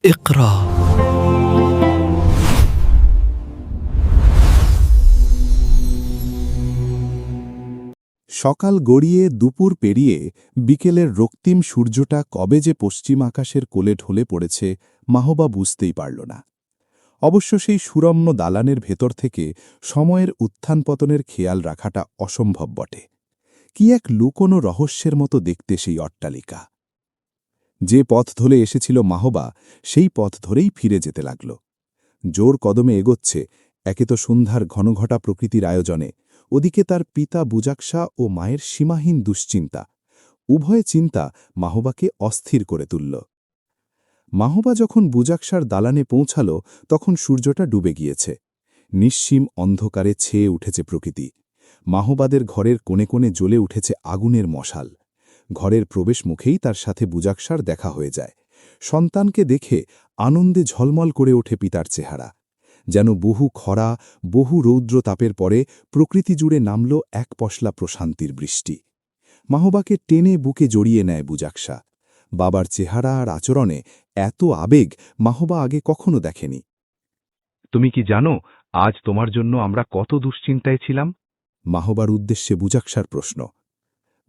اقرأ। সকাল গড়িয়ে দুপুর পেরিয়ে বিকেলের রক্তিম সূর্যটা কবে যে পশ্চিম আকাশের কোলে ঢলে পড়েছে মাহবা বুঝতেই পারল না। অবশ্য সেই সুরম্য দালানের ভেতর থেকে সময়ের উত্থান পতনের খেয়াল রাখাটা অসম্ভব বটে। কি এক লুকোনো রহস্যের মতো দেখতে সেই অট্টালিকা। যে পথ ধরে এসেছিল মাহবা সেই পথ ধরেই ফিরে যেতে লাগল। জোর কদমে এগোচ্ছে, একে তো সন্ধ্যার ঘনঘটা প্রকৃতির আয়োজনে, ওদিকে তার পিতা বুজাকশা ও মায়ের সীমাহীন দুশ্চিন্তা। উভয় চিন্তা মাহবাকে অস্থির করে তুলল। মাহবা যখন বুজাকশার দালানে পৌঁছাল তখন সূর্যটা ডুবে গিয়েছে। নিঃসীম অন্ধকারে ছেয়ে উঠেছে প্রকৃতি। মাহবাদের ঘরের কোণে কোণে জ্বলে উঠেছে আগুনের মশাল। ঘরের প্রবেশ মুখেই তার সাথে বুজাকশার দেখা হয়ে যায়। সন্তানকে দেখে আনন্দে ঝলমল করে ওঠে পিতার চেহারা। যেন বহু খরা, বহু রৌদ্র তাপের পরে প্রকৃতি জুড়ে নামল এক পশলা প্রশান্তির বৃষ্টি। মাহবাকে টেনে বুকে জড়িয়ে নেয় বুজাকশা। বাবার চেহারা আর আচরণে এত আবেগ মাহবা আগে কখনো দেখেনি। তুমি কি জানো আজ তোমার জন্য আমরা কত দুশ্চিন্তায় ছিলাম? মাহবার উদ্দেশ্যে বুজাকশার প্রশ্ন।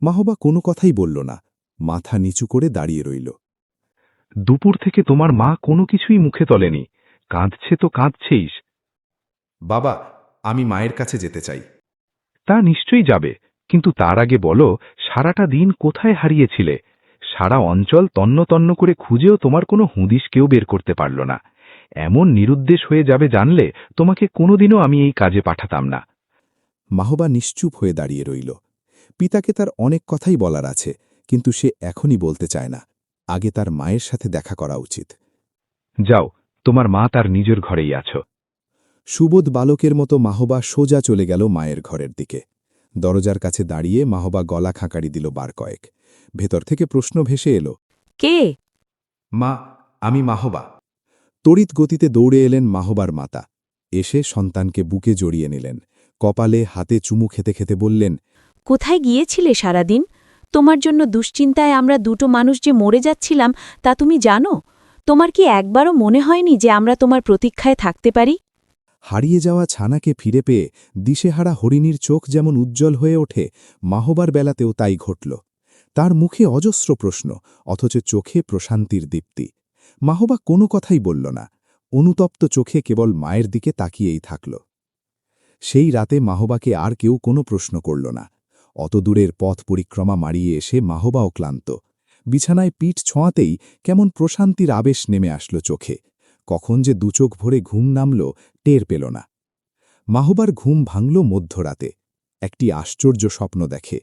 মাহবা কোনো কথাই বলল না, মাথা নিচু করে দাঁড়িয়ে রইল। দুপুর থেকে তোমার মা কোনো কিছুই মুখে তোলেনি, কাঁদছে তো কাঁদছেইস। বাবা, আমি মায়ের কাছে যেতে চাই। তা নিশ্চয়ই যাবে, কিন্তু তার আগে বলো সারাটা দিন কোথায় হারিয়েছিলে? সারা অঞ্চল তন্ন তন্ন করে খুঁজেও তোমার কোনো হুদিস কেউ বের করতে পারল না। এমন নিরুদ্দেশ হয়ে যাবে জানলে তোমাকে কোনোদিনও আমি এই কাজে পাঠাতাম না। মাহবা নিশ্চুপ হয়ে দাঁড়িয়ে রইল। পিতাকে তার অনেক কথাই বলার আছে, কিন্তু সে এখনই বলতে চায় না। আগে তার মায়ের সাথে দেখা করা উচিত। যাও, তোমার মা তার নিজের ঘরেই আছো। সুবোধ বালকের মতো মাহবা সোজা চলে গেল মায়ের ঘরের দিকে। দরজার কাছে দাঁড়িয়ে মাহবা গলা খাঁকারি দিল বার কয়েক। ভেতর থেকে প্রশ্ন ভেসে এলো, কে? মা, আমি মাহবা। তড়িৎ গতিতে দৌড়ে এলেন মাহবার মাতা। এসে সন্তানকে বুকে জড়িয়ে নিলেন। কপালে হাতে চুমু খেতে খেতে বললেন, কোথায় গিয়েছিলে সারাদিন? তোমার জন্য দুশ্চিন্তায় আমরা দুটো মানুষ যে মরে যাচ্ছিলাম তা তুমি জানো? তোমার কি একবারও মনে হয়নি যে আমরা তোমার প্রতীক্ষায় থাকতে পারি? হারিয়ে যাওয়া ছানাকে ফিরে পেয়ে দিশেহারা হরিণীর চোখ যেমন উজ্জ্বল হয়ে ওঠে, মাহবার বেলাতেও তাই ঘটল। তার মুখে অজস্র প্রশ্ন, অথচ চোখে প্রশান্তির দীপ্তি। মাহবা কোনো কথাই বলল না, অনুতপ্ত চোখে কেবল মায়ের দিকে তাকিয়েই থাকল। সেই রাতে মাহবাকে আর কেউ কোনো প্রশ্ন করল না। অত দূরের পথ পরিক্রমা মারিয়ে এসে মাহবাও ক্লান্ত। বিছানায় পিঠ ছোঁয়াতেই কেমন প্রশান্তির আবেশ নেমে আসল চোখে। কখন যে দুচোখ ভরে ঘুম নামল টের পেল না। মাহবার ঘুম ভাঙল মধ্যরাতে। একটি আশ্চর্য স্বপ্ন দেখে।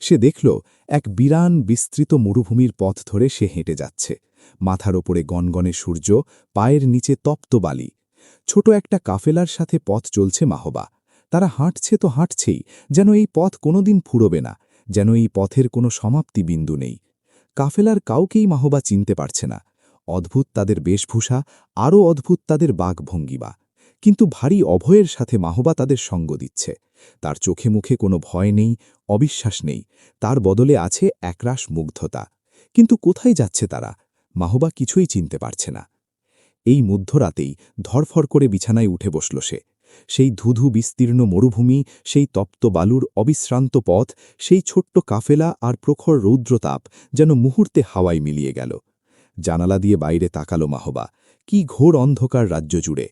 সে দেখল এক বিরান বিস্তৃত মরুভূমির পথ ধরে সে হেঁটে যাচ্ছে। মাথার ওপরে গনগনে সূর্য, পায়ের নিচে তপ্ত বালি। ছোট একটা কাফেলার সাথে পথ চলছে মাহবা। তারা হাঁটছে তো হাঁটছেই, যেন এই পথ কোনোদিন ফুরবে না, যেন এই পথের কোনো সমাপ্তি বিন্দু নেই। কাফেলার কাউকেই মাহবা চিনতে পারছে না। অদ্ভুত তাদের বেশভূষা, আরও অদ্ভুত তাদের বাকভঙ্গিমা। কিন্তু ভারী অভয়ের সাথে মাহবা তাদের সঙ্গ দিচ্ছে। তার চোখে মুখে কোনো ভয় নেই, অবিশ্বাস নেই, তার বদলে আছে একরাশ মুগ্ধতা। কিন্তু কোথায় যাচ্ছে তারা? মাহবা কিছুই চিনতে পারছে না। এই মধ্যরাতেই ধরফর করে বিছানায় উঠে বসল সে। সেই ধুধু বিস্তীর্ণ মরুভূমি, সেই তপ্ত বালুর অবিশ্রান্ত পথ, সেই ছোট্ট কাফেলা আর প্রখর রৌদ্রতাপ যেন মুহূর্তে হাওয়ায় মিলিয়ে গেল। জানালা দিয়ে বাইরে তাকালো মাহবা। কি ঘোর অন্ধকার রাজ্য জুড়ে!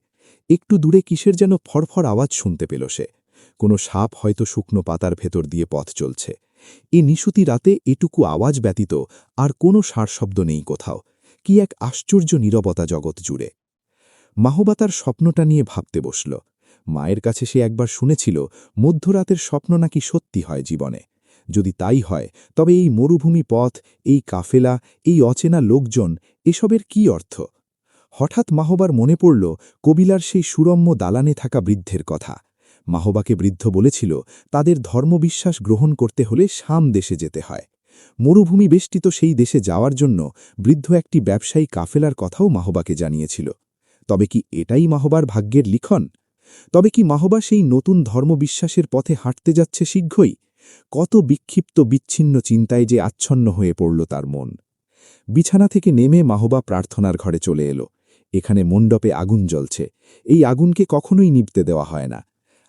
একটু দূরে কিসের যেন ফরফর আওয়াজ শুনতে পেল সে। কোনো সাপ হয়তো শুকনো পাতার ভেতর দিয়ে পথ চলছে। এ নিশুতি রাতে এটুকু আওয়াজ ব্যতীত আর কোনো সারশব্দ নেই কোথাও। কি এক আশ্চর্য নীরবতা জগৎ জুড়ে! মাহবা তার স্বপ্নটা নিয়ে ভাবতে বসল। মায়ের কাছে সে একবার শুনেছিল মধ্যরাতের স্বপ্ন নাকি সত্যি হয় জীবনে। যদি তাই হয় তবে এই মরুভূমি পথ, এই কাফেলা, এই অচেনা লোকজন, এসবের কি অর্থ? হঠাৎ মাহবার মনে পড়ল কবিলার সেই সুরম্য দালানে থাকা বৃদ্ধের কথা। মাহবাকে বৃদ্ধ বলেছিল তাদের ধর্মবিশ্বাস গ্রহণ করতে হলে শাম দেশে যেতে হয়। মরুভূমি বেষ্টিত সেই দেশে যাওয়ার জন্য বৃদ্ধ একটি ব্যবসায়ী কাফেলার কথাও মাহবাকে জানিয়েছিল। তবে কি এটাই মাহবার ভাগ্যের লিখন? তবে কি মাহবা সেই নতুন ধর্মবিশ্বাসের পথে হাঁটতে যাচ্ছে শীঘ্রই? কত বিক্ষিপ্ত বিচ্ছিন্ন চিন্তায় যে আচ্ছন্ন হয়ে পড়ল তার মন। বিছানা থেকে নেমে মাহবা প্রার্থনার ঘরে চলে এলো। এখানে মণ্ডপে আগুন জ্বলছে, এই আগুনকে কখনোই নিভতে দেওয়া হয় না।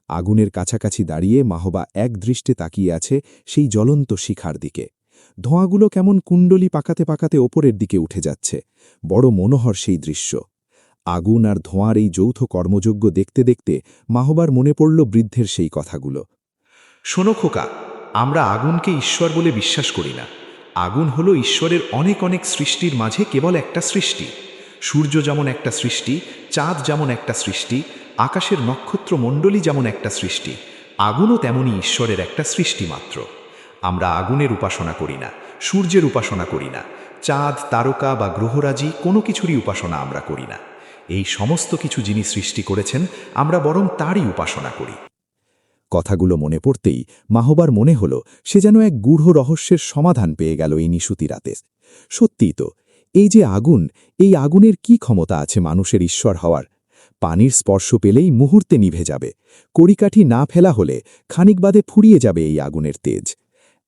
আগুনের কাছাকাছি দাঁড়িয়ে মাহবা এক দৃষ্টে তাকিয়ে আছে সেই জ্বলন্ত শিখার দিকে। ধোঁয়াগুলো কেমন কুণ্ডলি পাকাতে পাকাতে ওপরের দিকে উঠে যাচ্ছে। বড় মনোহর সেই দৃশ্য। আগুন আর ধোঁয়ার এই যৌথ কর্মযজ্ঞ দেখতে দেখতে মাহবার মনে পড়ল বৃদ্ধের সেই কথাগুলো। শোনো খোকা, আমরা আগুনকে ঈশ্বর বলে বিশ্বাস করি না। আগুন হলো ঈশ্বরের অনেক অনেক সৃষ্টির মাঝে কেবল একটা সৃষ্টি। সূর্য যেমন একটা সৃষ্টি, চাঁদ যেমন একটা সৃষ্টি, আকাশের নক্ষত্রমণ্ডলী যেমন একটা সৃষ্টি, আগুনও তেমনই ঈশ্বরের একটা সৃষ্টি মাত্র। আমরা আগুনের উপাসনা করি না, সূর্যের উপাসনা করি না, চাঁদ, তারকা বা গ্রহরাজি কোনো কিছুরই উপাসনা আমরা করি না। এই সমস্ত কিছু যিনি সৃষ্টি করেছেন, আমরা বরং তারই উপাসনা করি। কথাগুলো মনে পড়তেই মাহবার মনে হল সে যেন এক গূঢ় রহস্যের সমাধান পেয়ে গেল এই নিশুতি রাতে। সত্যিই তো, এই যে আগুন, এই আগুনের কি ক্ষমতা আছে মানুষের ঈশ্বর হওয়ার? পানির স্পর্শ পেলেই মুহূর্তে নিভে যাবে। কড়িকাঠি না ফেলা হলে খানিক বাদে ফুরিয়ে যাবে এই আগুনের তেজ।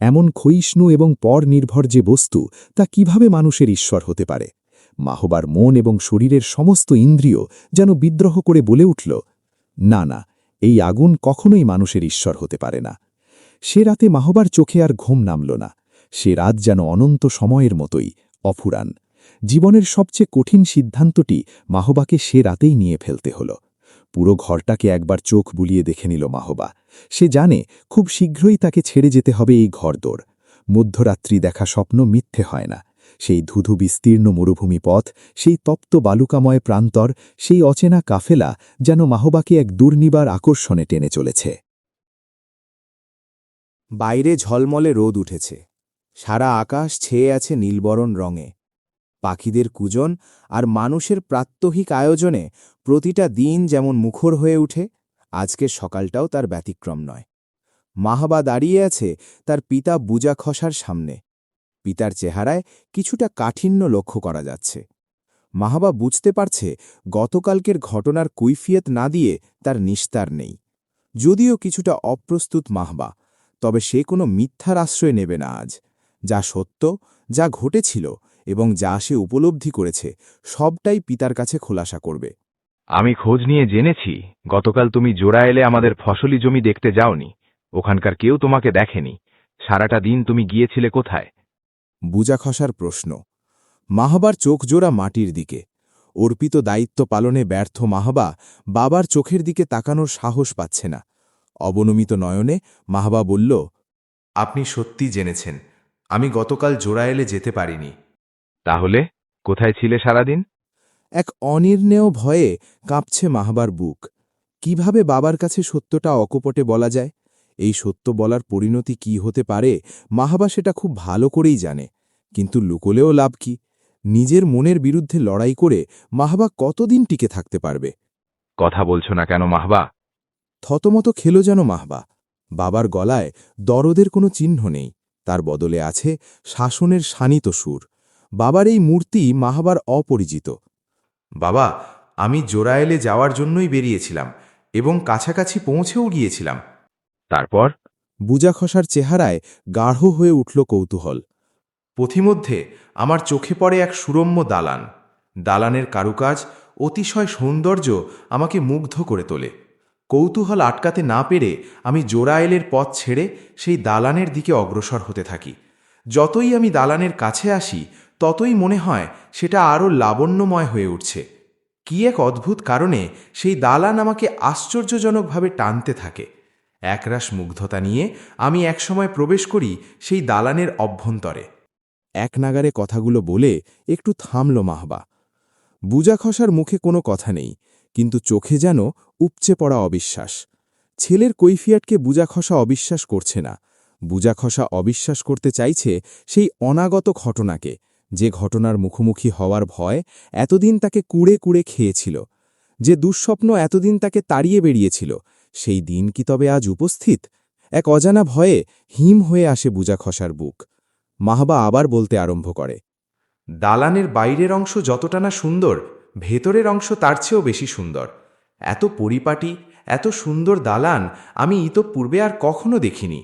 এমন ক্ষয়িষ্ণু এবং পর নির্ভর যে বস্তু, তা কিভাবে মানুষের ঈশ্বর হতে পারে? মাহবার মন এবং শরীরের সমস্ত ইন্দ্রিয় যেন বিদ্রোহ করে বলে উঠল, না না, এই আগুন কখনোই মানুষের ঈশ্বর হতে পারে না। সে রাতে মাহবার চোখে আর ঘুম নামল না। সে রাত যেন অনন্ত সময়ের মতোই অফুরান। জীবনের সবচেয়ে কঠিন সিদ্ধান্তটি মাহবাকে সে রাতেই নিয়ে ফেলতে হল। পুরো ঘরটাকে একবার চোখ বুলিয়ে দেখে নিল মাহবা। সে জানে খুব শীঘ্রই তাকে ছেড়ে যেতে হবে এই ঘরদোর। মধ্যরাত্রি দেখা স্বপ্ন মিথ্যে হয় না। সেই ধুধু বিস্তীর্ণ মরুভূমি পথ, সেই তপ্ত বালুকাময় প্রান্তর, সেই অচেনা কাফেলা যেন মাহবাকে এক দুর্নিবার আকর্ষণে টেনে চলেছে। বাইরে ঝলমলে রোদ উঠেছে। সারা আকাশ ছেয়ে আছে নীলবরণ রঙে। পাখিদের কুজন আর মানুষের প্রাত্যহিক আয়োজনে প্রতিটা দিন যেমন মুখর হয়ে উঠে, আজকের সকালটাও তার ব্যতিক্রম নয়। মাহবা দাঁড়িয়ে আছে তার পিতা বুজা খসার সামনে। পিতার চেহারায় কিছুটা কাঠিন্য লক্ষ্য করা যাচ্ছে। মাহবা বুঝতে পারছে গতকালকের ঘটনার কৈফিয়ত না দিয়ে তার নিস্তার নেই। যদিও কিছুটা অপ্রস্তুত মাহবা, তবে সে কোনো মিথ্যার আশ্রয় নেবে না আজ। যা সত্য, যা ঘটেছিল এবং যা সে উপলব্ধি করেছে, সবটাই পিতার কাছে খোলাসা করবে। আমি খোঁজ নিয়ে জেনেছি, গতকাল তুমি জোড়া এলে আমাদের ফসলি জমি দেখতে যাওনি। ওখানকার কেউ তোমাকে দেখেনি। সারাটা দিন তুমি গিয়েছিলে কোথায়? বুজা খসার প্রশ্ন। মাহবার চোখ জোড়া মাটির দিকে। অর্পিত দায়িত্ব পালনে ব্যর্থ মাহবা বাবার চোখের দিকে তাকানোর সাহস পাচ্ছে না। অবনমিত নয়নে মাহবা বলল, আপনি সত্যি জেনেছেন, আমি গতকাল জোড়ায়েলে যেতে পারিনি। তাহলে কোথায় ছিলে সারাদিন? এক অনির্ণেয় ভয়ে কাঁপছে মাহবার বুক। কিভাবে বাবার কাছে সত্যটা অকপটে বলা যায়? এই সত্য বলার পরিণতি কি হতে পারে মাহবা সেটা খুব ভালো করেই জানে। কিন্তু লুকোলেও লাভ কি? নিজের মনের বিরুদ্ধে লড়াই করে মাহবা কতদিন টিকে থাকতে পারবে? কথা বলছো না কেন মাহবা? থতমত খেল যেন মাহবা। বাবার গলায় দরদের কোনো চিহ্ন নেই, তার বদলে আছে শাসনের শানিত সুর। বাবার এই মূর্তি মাহবার অপরিচিত। বাবা, আমি জোড়ায়েলে যাওয়ার জন্যই বেরিয়েছিলাম এবং কাছাকাছি পৌঁছেও গিয়েছিলাম। তারপর? বুজা খসার চেহারায় গাঢ় হয়ে উঠল কৌতূহল। পথিমধ্যে আমার চোখে পড়ে এক সুরম্য দালান। দালানের কারুকাজ, অতিশয় সৌন্দর্য আমাকে মুগ্ধ করে তোলে। কৌতূহল আটকাতে না পেরে আমি জোড়ায়েলের পথ ছেড়ে সেই দালানের দিকে অগ্রসর হতে থাকি। যতই আমি দালানের কাছে আসি, ততই মনে হয় সেটা আরও লাবণ্যময় হয়ে উঠছে। কি এক অদ্ভুত কারণে সেই দালান আমাকে আশ্চর্যজনকভাবে টানতে থাকে। একরাশ মুগ্ধতা নিয়ে আমি একসময় প্রবেশ করি সেই দালানের অভ্যন্তরে। এক নাগারে কথাগুলো বলে একটু থামল মাহবা। বুজা খসার মুখে কোনো কথা নেই, কিন্তু চোখে যেন উপচে পড়া অবিশ্বাস। ছেলের কৈফিয়াতকে বুজা খসা অবিশ্বাস করছে না। বুজা খসা অবিশ্বাস করতে চাইছে সেই অনাগত ঘটনাকে, যে ঘটনার মুখোমুখি হওয়ার ভয় এতদিন তাকে কুড়ে কুড়ে খেয়েছিল, যে দুঃস্বপ্ন এতদিন তাকে তাড়িয়ে বেরিয়েছিল। সেই দিন কি তবে আজ উপস্থিত? এক অজানা ভয়ে হিম হয়ে আসে বুজা খসার বুক। মাহবা আবার বলতে আরম্ভ করে, দালানের বাইরের অংশ যতটা না সুন্দর, ভেতরের অংশ তার চেয়েও বেশি সুন্দর। এত পরিপাটি, এত সুন্দর দালান আমি ইতঃপূর্বে আর কখনো দেখিনি।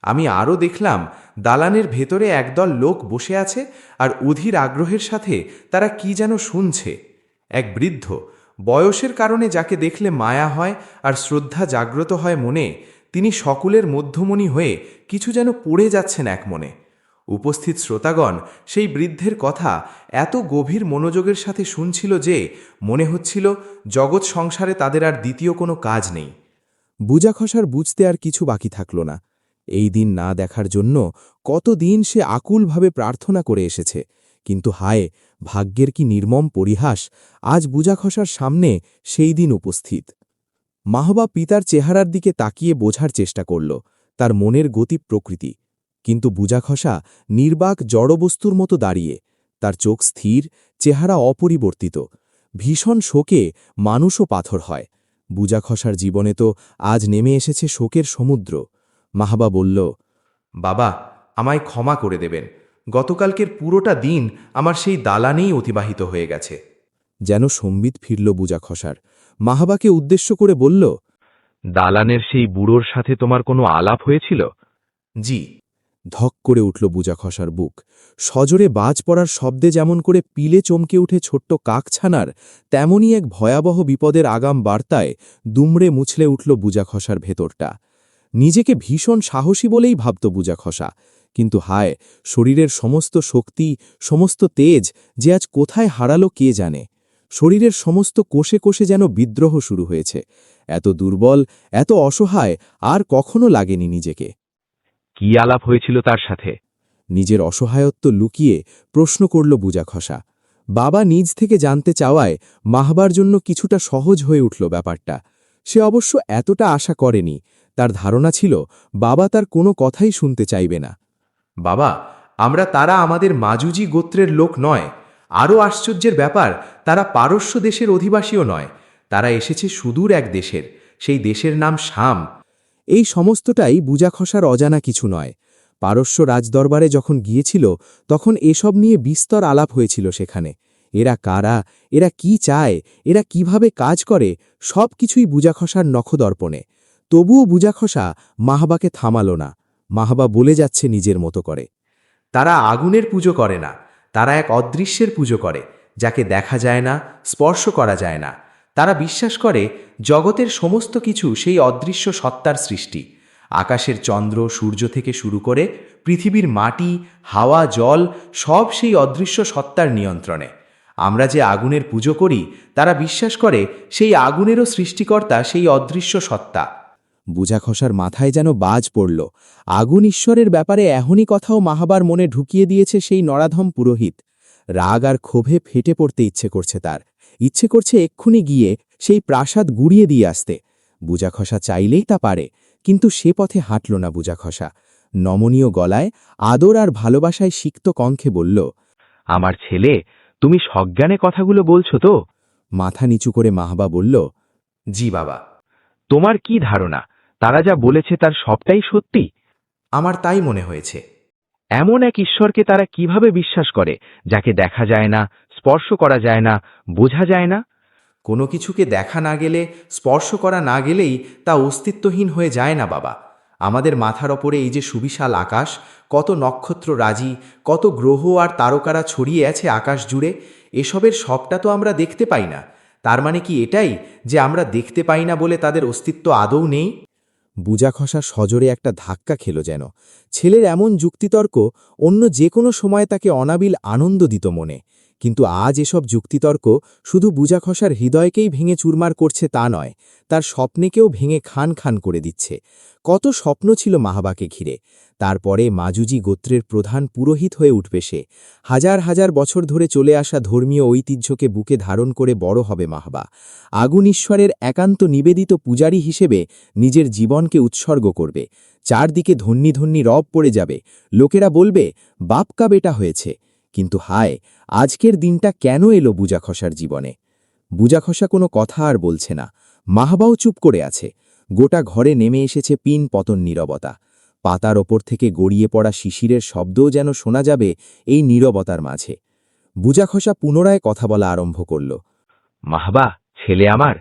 আমি আরও দেখলাম দালানের ভেতরে একদল লোক বসে আছে আর অধীর আগ্রহের সাথে তারা কি যেন শুনছে। এক বৃদ্ধ, বয়সের কারণে যাকে দেখলে মায়া হয় আর শ্রদ্ধা জাগ্রত হয় মনে, তিনি সকলের মধ্যমণি হয়ে কিছু যেন পড়ে যাচ্ছেন এক মনে। উপস্থিত শ্রোতাগণ সেই বৃদ্ধের কথা এত গভীর মনোযোগের সাথে শুনছিল যে মনে হচ্ছিল জগৎ সংসারে তাদের আর দ্বিতীয় কোনো কাজ নেই। বুজাখসার বুঝতে আর কিছু বাকি থাকল না। এই দিন না দেখার জন্য কতদিন সে আকুলভাবে প্রার্থনা করে এসেছে, কিন্তু হায়, ভাগ্যের কি নির্মম পরিহাস, আজ বুজাখসার সামনে সেই দিন উপস্থিত। মাহবা পিতার চেহারার দিকে তাকিয়ে বোঝার চেষ্টা করল তার মনের গতি প্রকৃতি, কিন্তু বুজাখসা নির্বাক জড়বস্তুর মতো দাঁড়িয়ে, তার চোখ স্থির, চেহারা অপরিবর্তিত। ভীষণ শোকে মানুষও পাথর হয়। বুজাখসার জীবনে তো আজ নেমে এসেছে শোকের সমুদ্র। মাহবা বলল, বাবা, আমায় ক্ষমা করে দেবেন। গতকালকের পুরোটা দিন আমার সেই দালানেই অতিবাহিত হয়ে গেছে। যেন সম্বিত ফিরল বুজাখসার। মাহবাকে উদ্দেশ্য করে বলল, দালানের সেই বুড়োর সাথে তোমার কোনো আলাপ হয়েছিল? জি। ধক করে উঠল বুজাখসার বুক। সজোরে বাজ পড়ার শব্দে যেমন করে পিলে চমকে উঠে ছোট্ট কাকছানার, তেমনই এক ভয়াবহ বিপদের আগাম বার্তায় দুমড়ে মুছলে উঠল বুজাখসার ভেতরটা। নিজেকে ভীষণ সাহসী বলেই ভাবত বুজাখসা, কিন্তু হায়, শরীরের সমস্ত শক্তি, সমস্ত তেজ যে আজ কোথায় হারালো কে জানে। শরীরের সমস্ত কোষে কোষে যেন বিদ্রোহ শুরু হয়েছে। এত দুর্বল, এত অসহায় আর কখনো লাগেনি নিজেকে। কি আলাপ হয়েছিল তার সাথে? নিজের অসহায়ত্ব লুকিয়ে প্রশ্ন করল বুজাখসা। বাবা নিজ থেকে জানতে চাওয়ায় মাহবার জন্য কিছুটা সহজ হয়ে উঠল ব্যাপারটা। সে অবশ্য এতটা আশা করেনি। তার ধারণা ছিল বাবা তার কোনো কথাই শুনতে চাইবে না। বাবা, আমরা তারা আমাদের মাজুজি গোত্রের লোক নয়। আরও আশ্চর্যের ব্যাপার, তারা পারস্য দেশের অধিবাসীও নয়। তারা এসেছে সুদূর এক দেশের, সেই দেশের নাম শাম। এই সমস্তটাই বুজাখসার অজানা কিছু নয়। পারস্য রাজদরবারে যখন গিয়েছিল তখন এসব নিয়ে বিস্তর আলাপ হয়েছিল সেখানে। এরা কারা, এরা কি চায়, এরা কিভাবে কাজ করে, সব কিছুই বুজাখসার নখদর্পণে। তবুও বুজাখসা মাহবাকে থামাল না। মাহবা বলে যাচ্ছে নিজের মতো করে, তারা আগুনের পুজো করে না, তারা এক অদৃশ্যের পুজো করে, যাকে দেখা যায় না, স্পর্শ করা যায় না। তারা বিশ্বাস করে জগতের সমস্ত কিছু সেই অদৃশ্য সত্তার সৃষ্টি। আকাশের চন্দ্র, সূর্য থেকে শুরু করে পৃথিবীর মাটি, হাওয়া, জল সব সেই অদৃশ্য সত্তার নিয়ন্ত্রণে। আমরা যে আগুনের পুজো করি, তারা বিশ্বাস করে সেই আগুনেরও সৃষ্টিকর্তা সেই অদৃশ্য সত্তা। বুজাখসার মাথায় যেন বাজ পড়ল। আগুন ঈশ্বরের ব্যাপারে এখনই কথাও মাহবার মনে ঢুকিয়ে দিয়েছে সেই নরাধম পুরোহিত। রাগ আর ক্ষোভে ফেটে পড়তে ইচ্ছে করছে তার। ইচ্ছে করছে এক্ষুনি গিয়ে সেই প্রাসাদ গুড়িয়ে দিয়ে আসতে। বুজাখসা চাইলেই তা পারে, কিন্তু সে পথে হাঁটল না বুজাখসা। নমনীয় গলায়, আদর আর ভালোবাসায় সিক্ত কণ্ঠে বলল, আমার ছেলে, তুমি সজ্ঞানে কথাগুলো বলছো তো? মাথা নিচু করে মাহবা বলল, জি বাবা। তোমার কি ধারণা তারা যা বলেছে তার সবটাই সত্যি? আমার তাই মনে হয়েছে। এমন এক ঈশ্বরকে তারা কিভাবে বিশ্বাস করে, যাকে দেখা যায় না, স্পর্শ করা যায় না, বোঝা যায় না? কোনো কিছুকে দেখা না গেলে, স্পর্শ করা না গেলেই তা অস্তিত্বহীন হয়ে যায় না বাবা। আমাদের মাথার ওপরে এই যে সুবিশাল আকাশ, কত নক্ষত্র রাজি, কত গ্রহ আর তারকারা ছড়িয়ে আছে আকাশ জুড়ে, এসবের সবটা তো আমরা দেখতে পাই না। তার মানে কি এটাই যে আমরা দেখতে পাই না বলে তাদের অস্তিত্ব আদৌ নেই? বুজাখসা সজোরে একটা ধাক্কা খেল যেন। ছেলের এমন যুক্তিতর্ক অন্য যে কোনো সময় তাকে অনাবিল আনন্দ দিত মনে, কিন্তু আজ এসব যুক্তিতর্ক শুধু বুজাখসার হৃদয়কেই ভেঙে চুরমার করছে তা নয়, তার স্বপ্নেকেও ভেঙে খান খান করে দিচ্ছে। কত স্বপ্ন ছিল মাহবাকে ঘিরে। তারপরে মাজুজি গোত্রের প্রধান পুরোহিত হয়ে উঠবে সে। হাজার হাজার বছর ধরে চলে আসা ধর্মীয় ঐতিহ্যকে বুকে ধারণ করে বড় হবে মাহবা। আগুন ঈশ্বরের একান্ত নিবেদিত পূজারী হিসেবে নিজের জীবনকে উৎসর্গ করবে। চারদিকে ধন্যী ধন্যী রব পড়ে যাবে। লোকেরা বলবে, বাপকা বেটা হয়েছে। কিন্তু হায়, আজকের দিনটা কেন এলো বুজাখসার জীবনে? বুজাখসা কোনো কথা আর বলছে না। মাহবাও চুপ করে আছে। গোটা ঘরে নেমে এসেছে পিন পতন নীরবতা। পাতার ওপর থেকে গড়িয়ে পড়া শিশিরের শব্দও যেন শোনা যাবে এই নীরবতার মাঝে। বুজাখসা পুনরায় কথা বলা আরম্ভ করল, মাহবা, ছেলে আমার,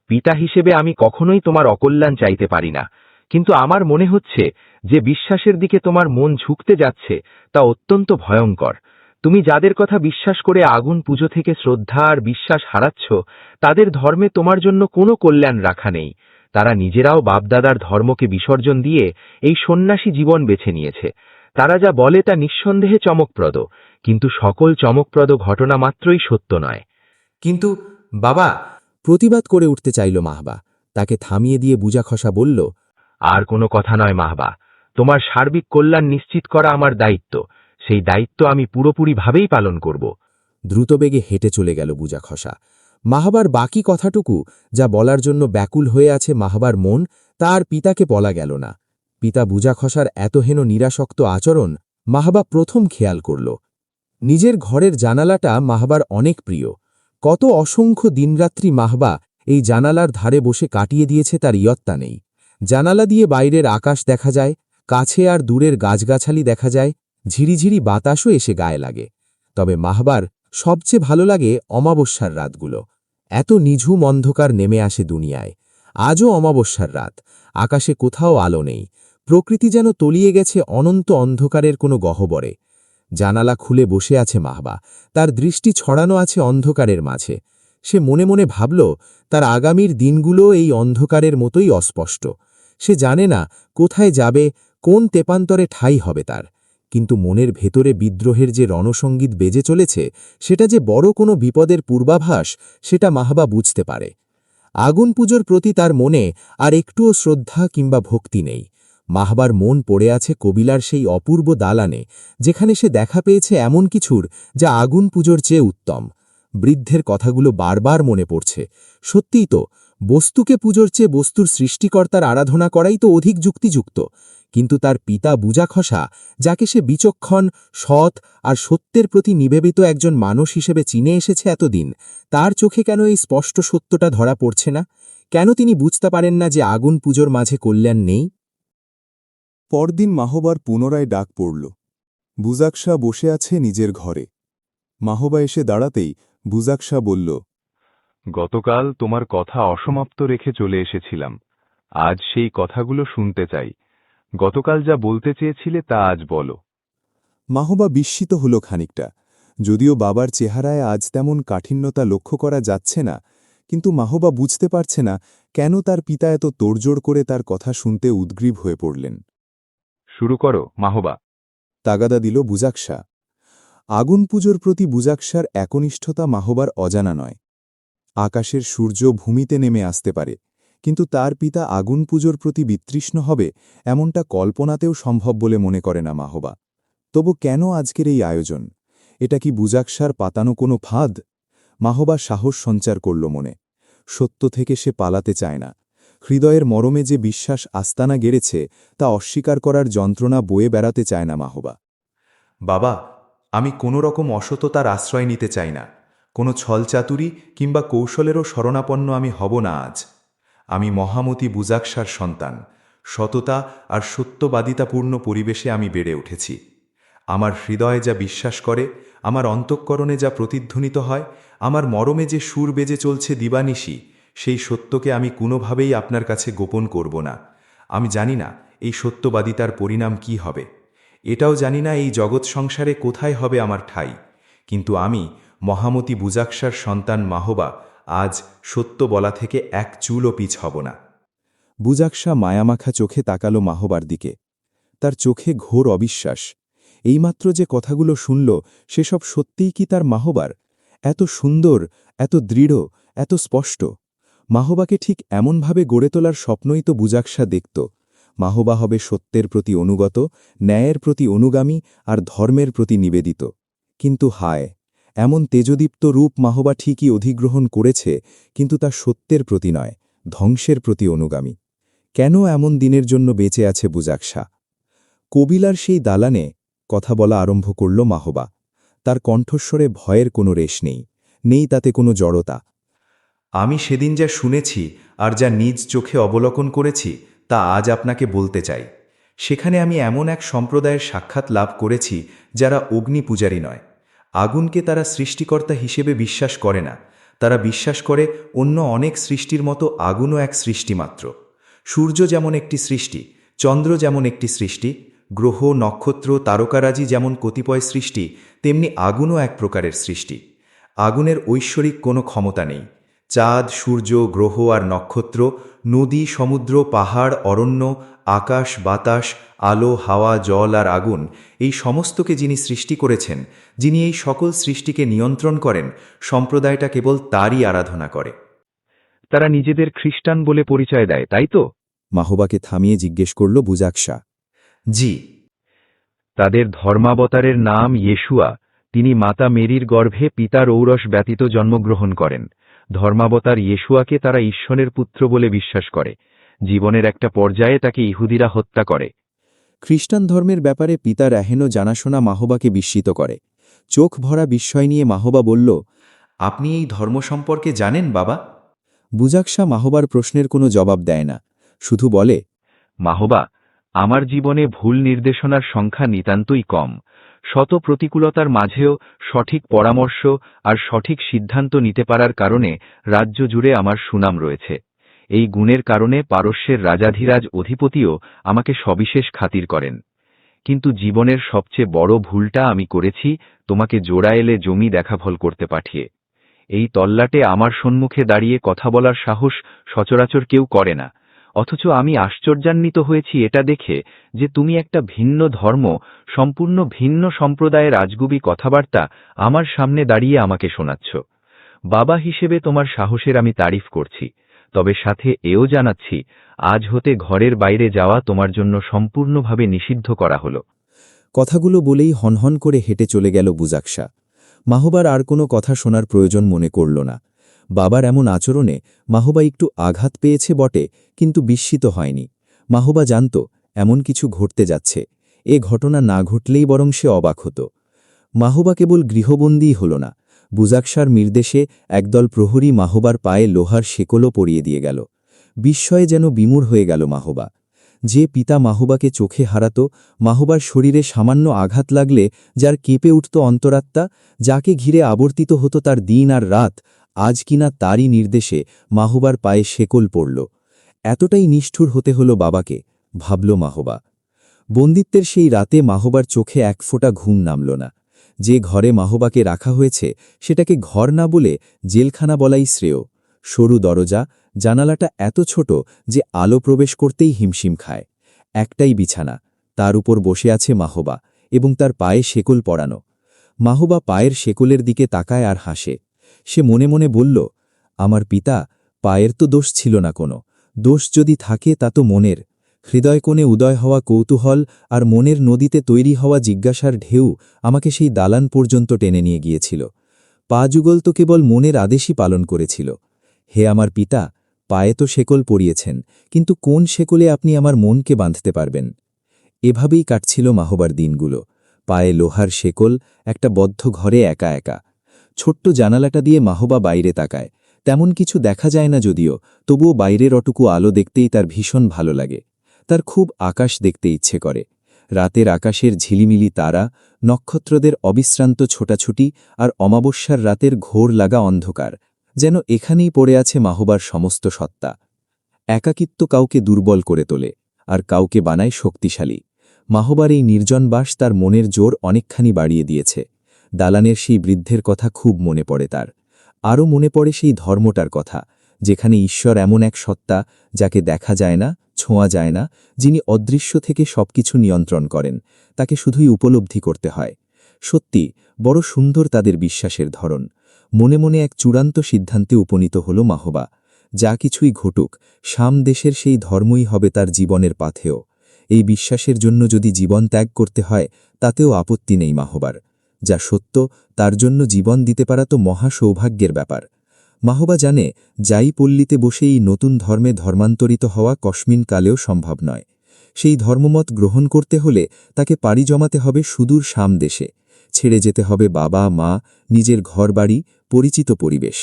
পিতা হিসেবে আমি কখনোই তোমার অকল্যাণ চাইতে পারি না, কিন্তু আমার মনে হচ্ছে যে বিশ্বাসের দিকে তোমার মন ঝুঁকতে যাচ্ছে তা অত্যন্ত ভয়ঙ্কর। তুমি যাদের কথা বিশ্বাস করে আগুন পুজো থেকে শ্রদ্ধা আর বিশ্বাস হারাচ্ছ, তাদের ধর্মে তোমার জন্য কোনো কল্যাণ রাখা নেই। তারা নিজেরাও বাপদাদার ধর্মকে বিসর্জন দিয়ে এই সন্ন্যাসী জীবন বেছে নিয়েছে। তারা যা বলে তা নিঃসন্দেহে চমকপ্রদ, কিন্তু সকল চমকপ্রদ ঘটনা মাত্রই সত্য নয়। কিন্তু বাবা, প্রতিবাদ করে উঠতে চাইল মাহবা। তাকে থামিয়ে দিয়ে বুজাখসা বলল, আর কোনো কথা নয় মাহবা, তোমার সার্বিক কল্যাণ নিশ্চিত করা আমার দায়িত্ব। সেই দায়িত্ব আমি পুরোপুরিভাবেই পালন করব। দ্রুতবেগে হেঁটে চলে গেল বুজাখসা। মাহবার বাকি কথাটুকু যা বলার জন্য ব্যাকুল হয়ে আছে মাহবার মন, তার পিতাকে বলা গেল না। পিতা বুজাখসার এতহেন নিরাসক্ত আচরণ মাহবা প্রথম খেয়াল করল। নিজের ঘরের জানালাটা মাহবার অনেক প্রিয়। কত অসংখ্য দিনরাত্রি মাহবা এই জানালার ধারে বসে কাটিয়ে দিয়েছে তার ইয়ত্তা নেই। জানালা দিয়ে বাইরের আকাশ দেখা যায়, কাছে আর দূরের গাছগাছালি দেখা যায়, ঝিরিঝিরি বাতাসও এসে গায়ে লাগে। তবে মাহবার সবচেয়ে ভালো লাগে অমাবস্যার রাতগুলো। এত নিঝুম অন্ধকার নেমে আসে দুনিয়ায়। আজও অমাবস্যার রাত, আকাশে কোথাও আলো নেই। প্রকৃতি যেন তলিয়ে গেছে অনন্ত অন্ধকারের কোনো গহ্বরে। জানালা খুলে বসে আছে মাহবা, তার দৃষ্টি ছড়ানো আছে অন্ধকারের মাঝে। সে মনে মনে ভাবল, তার আগামীর দিনগুলো এই অন্ধকারের মতোই অস্পষ্ট। সে জানে না কোথায় যাবে, কোন তেপান্তরে ঠাঁই হবে তার। কিন্তু মনের ভেতরে বিদ্রোহের যে রণসঙ্গীত বেজে চলেছে, সেটা যে বড় কোনো বিপদের পূর্বাভাস, সেটা মাহবা বুঝতে পারে। আগুন পুজোর প্রতি তার মনে আর একটুও শ্রদ্ধা কিংবা ভক্তি নেই। মাহবার মন পড়ে আছে কবিলার সেই অপূর্ব দালানে, যেখানে সে দেখা পেয়েছে এমন কিছুর যা আগুন পুজোর চেয়ে উত্তম। বৃদ্ধের কথাগুলো বারবার মনে পড়ছে। সত্যিই তো, বস্তুকে পুজোর চেয়ে বস্তুর সৃষ্টিকর্তার আরাধনা করাই তো অধিক যুক্তিযুক্ত। কিন্তু তার পিতা বুজাখসা, যাকে সে বিচক্ষণ, সৎ আর সত্যের প্রতি নিবেদিত একজন মানুষ হিসেবে চিনে এসেছে এতদিন, তার চোখে কেন এই স্পষ্ট সত্যটা ধরা পড়ছে না? কেন তিনি বুঝতে পারেন না যে আগুন পুজোর মাঝে কল্যাণ নেই? পরদিন মাহবার পুনরায় ডাক পড়ল। বুজাকশা বসে আছে নিজের ঘরে। মাহবা এসে দাঁড়াতেই বুজাকশা বলল, গতকাল তোমার কথা অসমাপ্ত রেখে চলে এসেছিলাম। আজ সেই কথাগুলো শুনতে চাই। গতকাল যা বলতে চেয়েছিলে তা আজ বলো। মাহবা বিস্মিত হল খানিকটা। যদিও বাবার চেহারায় আজ তেমন কাঠিন্যতা লক্ষ্য করা যাচ্ছে না, কিন্তু মাহবা বুঝতে পারছে না কেন তার পিতা এত তোড়জোড় করে তার কথা শুনতে উদ্গ্রীব হয়ে পড়লেন। শুরু করো মাহবা। তাগাদা দিল বুজাকশা। আগুন পুজোর প্রতি বুজাকশার একনিষ্ঠতা মাহবার অজানা নয়। আকাশের সূর্য ভূমিতে নেমে আসতে পারে, কিন্তু তার পিতা আগুন পুজোর প্রতি বিতৃষ্ণ হবে এমনটা কল্পনাতেও সম্ভব বলে মনে করে না মাহবা। তবু কেন আজকের এই আয়োজন? এটা কি বুজাকশার পাতানো কোনো ফাঁদ? মাহবা সাহস সঞ্চার করল মনে। সত্য থেকে সে পালাতে চায় না। হৃদয়ের মরমে যে বিশ্বাস আস্তানা গেড়েছে, তা অস্বীকার করার যন্ত্রণা বয়ে বেড়াতে চায় না মাহবা। বাবা, আমি কোনো রকম অসততার আশ্রয় নিতে চাই না। কোনো ছলচাতুরি কিংবা কৌশলেরও শরণাপন্ন আমি হব না আজ। আমি মহামতি বুজাকশার সন্তান। সততা আর সত্যবাদিতাপূর্ণ পরিবেশে আমি বেড়ে উঠেছি। আমার হৃদয়ে যা বিশ্বাস করে, আমার অন্তঃকরণে যা প্রতিধ্বনিত হয়, আমার মরমে যে সুর বেজে চলছে দিবানিশি, সেই সত্যকে আমি কোনোভাবেই আপনার কাছে গোপন করব না। আমি জানি না এই সত্যবাদিতার পরিণাম কি হবে। এটাও জানি না এই জগৎ সংসারে কোথায় হবে আমার ঠাঁই। কিন্তু আমি মহামতি বুজাকশার সন্তান মাহবা আজ সত্য বলা থেকে এক চুলও পিছ হব না। বুজাকশা মায়ামাখা চোখে তাকালো মাহবার দিকে। তার চোখে ঘোর অবিশ্বাস। এইমাত্র যে কথাগুলো শুনল, সেসব সত্যিই কি তার মাহবার? এত সুন্দর, এত দৃঢ়, এত স্পষ্ট। মাহবাকে ঠিক এমনভাবে গড়ে তোলার স্বপ্নই তো বুজাকশা দেখত। মাহবা হবে সত্যের প্রতি অনুগত, ন্যায়ের প্রতি অনুগামী আর ধর্মের প্রতি নিবেদিত। কিন্তু হায়, এমন তেজদীপ্ত রূপ মাহবা ঠিকই অধিগ্রহণ করেছে, কিন্তু তা সত্যের প্রতি নয়, ধ্বংসের প্রতি অনুগামী। কেন এমন দিনের জন্য বেঁচে আছে বুজাকশা? কবিলার সেই দালানে কথা বলা আরম্ভ করল মাহবা। তার কণ্ঠস্বরে ভয়ের কোনো রেশ নেই, নেই তাতে কোনো জড়তা। আমি সেদিন যা শুনেছি আর যা নিজ চোখে অবলোকন করেছি, তা আজ আপনাকে বলতে চাই। সেখানে আমি এমন এক সম্প্রদায়ের সাক্ষাৎ লাভ করেছি যারা অগ্নি পূজারী নয়। আগুনকে তারা সৃষ্টিকর্তা হিসেবে বিশ্বাস করে না। তারা বিশ্বাস করে অন্য অনেক সৃষ্টির মতো আগুনও এক সৃষ্টি মাত্র। সূর্য যেমন একটি সৃষ্টি, চন্দ্র যেমন একটি সৃষ্টি, গ্রহ নক্ষত্র তারকারাজি যেমন কতিপয় সৃষ্টি, তেমনি আগুনও এক প্রকারের সৃষ্টি। আগুনের ঐশ্বরিক কোনো ক্ষমতা নেই। চাঁদ, সূর্য, গ্রহ আর নক্ষত্র, নদী, সমুদ্র, পাহাড়, অরণ্য, আকাশ, বাতাস, আলো, হাওয়া, জল আর আগুন, এই সমস্তকে যিনি সৃষ্টি করেছেন, যিনি এই সকল সৃষ্টিকে নিয়ন্ত্রণ করেন, সম্প্রদায়টা কেবল তারই আরাধনা করে। তারা নিজেদের খ্রিস্টান বলে পরিচয় দেয়, তাই তো? মাহবাকে থামিয়ে জিজ্ঞেস করল বুজাকশা। জি। তাদের ধর্মাবতারের নাম ইয়েশুয়া। তিনি মাতা মেরির গর্ভে পিতার ঔরস ব্যতীত জন্মগ্রহণ করেন। ধর্মাবতার ইয়েশুয়াকে তারা ঈশ্বরের পুত্র বলে বিশ্বাস করে। জীবনের একটা পর্যায়ে তাকে ইহুদিরা হত্যা করে। খ্রিস্টান ধর্মের ব্যাপারে পিতার এহেন জানাশোনা মাহবাকে বিস্মিত করে। চোখ ভরা বিস্ময় নিয়ে মাহবা বলল, আপনি এই ধর্ম সম্পর্কে জানেন বাবা? বুজাকশা মাহবার প্রশ্নের কোনো জবাব দেয় না, শুধু বলে, মাহবা, আমার জীবনে ভুল নির্দেশনার সংখ্যা নিতান্তই কম। শত প্রতিকূলতার মাঝেও সঠিক পরামর্শ আর সঠিক সিদ্ধান্ত নিতে পারার কারণে রাজ্য জুড়ে আমার সুনাম রয়েছে। এই গুণের কারণে পারস্যের রাজাধিরাজ অধিপতিও আমাকে সবিশেষ খাতির করেন। কিন্তু জীবনের সবচেয়ে বড় ভুলটা আমি করেছি তোমাকে জোড়ায়েলে জমি দেখাফল করতে পাঠিয়ে। এই তল্লাটে আমার সম্মুখে দাঁড়িয়ে কথা বলার সাহস সচরাচর কেউ করে না, অথচ আমি আশ্চর্যান্বিত হয়েছি এটা দেখে যে তুমি একটা ভিন্ন ধর্ম, সম্পূর্ণ ভিন্ন সম্প্রদায়ের আজগুবি কথাবার্তা আমার সামনে দাঁড়িয়ে আমাকে শোনাচ্ছ। বাবা হিসেবে তোমার সাহসের আমি তারিফ করছি, তবে সাথে এও জানাচ্ছি আজ হতে ঘরের বাইরে যাওয়া তোমার জন্য সম্পূর্ণভাবে নিষিদ্ধ করা হলো। কথাগুলো বলেই হনহন করে হেঁটে চলে গেল বুজাকশা। মাহবার আর কোনো কথা শোনার প্রয়োজন মনে করল না। বাবার এমন আচরণে মাহবা একটু আঘাত পেয়েছে বটে, কিন্তু বিস্মিত হয়নি। মাহবা জানত এমন কিছু ঘটতে যাচ্ছে। এ ঘটনা না ঘটলেই বরং সে অবাক হতো। মাহবা কেবল গৃহবন্দীই হল না, বুজাকশার নির্দেশে একদল প্রহরী মাহবার পায়ে লোহার শেকলও পরিয়ে দিয়ে গেল। বিস্ময়ে যেন বিমূঢ় হয়ে গেল মাহবা। যে পিতা মাহবাকে চোখে হারাত, মাহবার শরীরে সামান্য আঘাত লাগলে যার কেঁপে উঠত অন্তরাত্মা, যাকে ঘিরে আবর্তিত হতো তার দিন আর রাত, আজ কিনা তারই নির্দেশে মাহবার পায়ে শেকল পড়ল। এতটাই নিষ্ঠুর হতে হল বাবাকে, ভাবল মাহবা। বন্দিত্বের সেই রাতে মাহবার চোখে এক ফোঁটা ঘুম নামল না। যে ঘরে মাহবাকে রাখা হয়েছে সেটাকে ঘর না বলে জেলখানা বলাই শ্রেয়। সরু দরজা, জানালাটা এত ছোট যে আলো প্রবেশ করতেই হিমশিম খায়। একটাই বিছানা, তার উপর বসে আছে মাহবা এবং তার পায়ে শেকল পরানো। মাহবা পায়ের শেকলের দিকে তাকায় আর হাসে। সে মনে মনে বলল, আমার পিতা, পায়ের তো দোষ ছিল না কোনো। দোষ যদি থাকে তা তো মনের। হৃদয়কোণে উদয় হওয়া কৌতূহল আর মনের নদীতে তৈরি হওয়া জিজ্ঞাসার ঢেউ আমাকে সেই দালান পর্যন্ত টেনে নিয়ে গিয়েছিল। পা যুগল তো কেবল মনের আদেশই পালন করেছিল। হে আমার পিতা, পায়ে তো শেকল পরিয়েছেন, কিন্তু কোন শেকলে আপনি আমার মনকে বাঁধতে পারবেন? এভাবেই কাটছিল মাহবার দিনগুলো। পায়ে লোহার শেকল, একটা বদ্ধ ঘরে একা একা। ছোট্ট জানালাটা দিয়ে মাহবা বাইরে তাকায়। তেমন কিছু দেখা যায় না যদিও, তবুও বাইরের অটুকু আলো দেখতেই তার ভীষণ ভালো লাগে। তার খুব আকাশ দেখতে ইচ্ছে করে। রাতের আকাশের ঝিলিমিলি তারা, নক্ষত্রদের অবিশ্রান্ত ছোটাছুটি আর অমাবস্যার রাতের ঘোর লাগা অন্ধকার, যেন এখানেই পড়ে আছে মাহবার সমস্ত সত্তা। একাকিত্ব কাউকে দুর্বল করে তোলে, আর কাউকে বানায় শক্তিশালী। মাহবার এই নির্জনবাস তার মনের জোর অনেকখানি বাড়িয়ে দিয়েছে। দালানের সেই বৃদ্ধের কথা খুব মনে পড়ে তার। আরও মনে পড়ে সেই ধর্মটার কথা, যেখানে ঈশ্বর এমন এক সত্তা যাকে দেখা যায় না, ছোঁয়া যায় না, যিনি অদৃশ্য থেকে সবকিছু নিয়ন্ত্রণ করেন, তাকে শুধুই উপলব্ধি করতে হয়। সত্যি বড় সুন্দর তাদের বিশ্বাসের ধরন। মনে মনে এক চূড়ান্ত সিদ্ধান্তে উপনীত হল মাহবা, যা কিছুই ঘটুক, শাম দেশের সেই ধর্মই হবে তার জীবনের পাথেয়। এই বিশ্বাসের জন্য যদি জীবন ত্যাগ করতে হয় তাতেও আপত্তি নেই মাহবার। যা সত্য তার জন্য জীবন দিতে পারা তো মহা সৌভাগ্যের ব্যাপার। মাহবা জানে যাই পল্লীতে বসে এই নতুন ধর্মে ধর্মান্তরিত হওয়া কস্মিন কালেও সম্ভব নয়। সেই ধর্মমত গ্রহণ করতে হলে তাকে পাড়ি জমাতে হবে সুদূর শাম দেশে। ছেড়ে যেতে হবে বাবা, মা, নিজের ঘরবাড়ি, পরিচিত পরিবেশ।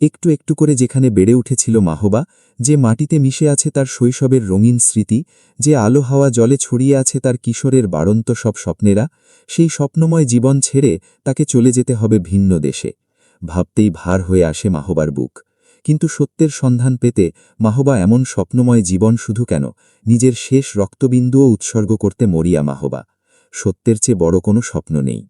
একটু একটু করে যেখানে বেড়ে উঠেছিল মাহবা, যে মাটিতে মিশে আছে তার শৈশবের রঙিন স্মৃতি, যে আলো হাওয়া জলে ছড়িয়ে আছে তার কিশোরের বাড়ন্ত সব স্বপ্নেরা, সেই স্বপ্নময় জীবন ছেড়ে তাকে চলে যেতে হবে ভিন্ন দেশে। ভাবতেই ভার হয়ে আসে মাহবার বুক। কিন্তু সত্যের সন্ধান পেতে মাহবা এমন স্বপ্নময় জীবন শুধু কেন, নিজের শেষ রক্তবিন্দুও উৎসর্গ করতে মরিয়া মাহবা। সত্যের চেয়ে বড় কোনো স্বপ্ন নেই।